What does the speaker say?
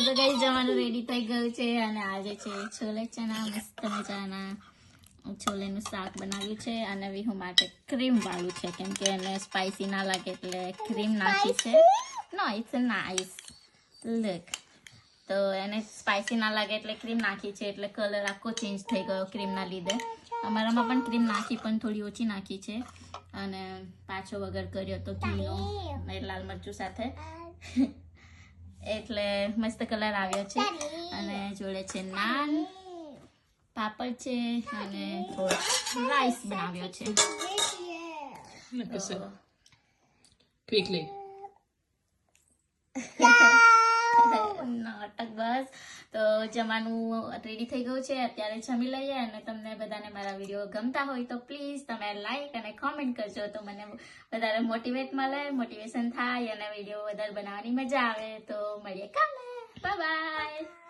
તો કઈ જવાનું રેડી થઈ ગયું છે અને આજે છે છોલે ચણા મસ્ત મજાના છોલેનું શાક બનાવ્યું છે અને વિહુ માટે ક્રીમ વાળું છે કેમ કે એને સ્પાઈસી ના લાગે એટલે ક્રીમ નાખી છે. નો ઇટ્સ નાઇસ લુક. તો એને સ્પાઈસી ના લાગે એટલે ક્રીમ નાખી છે એટલે કલર આખો ચેન્જ થઈ ગયો ક્રીમના લીધે. અમારામાં પણ ક્રીમ નાખી પણ થોડી ઓછી નાખી છે અને પાછો વગર કર્યો તો ઘીનો લાલ મરચું સાથે એટલે મસ્ત કલર આવ્યો છે અને જોડે છે નાન, પાપડ છે અને થોડો રાઈસ બનાવ્યો છે. ક્વિકલી નાટક બસ. તો જમવાનું રેડી થઈ ગયું છે, અત્યારે જમી લઈએ અને તમને બધાને મારા વિડીયો ગમતા હોય તો પ્લીઝ તમે લાઈક અને કોમેન્ટ કરજો તો મને વધારે મોટિવેશન થાય અને વિડીયો વધારે બનાવવાની મજા આવે. તો મળીએ કાલે. Bye bye.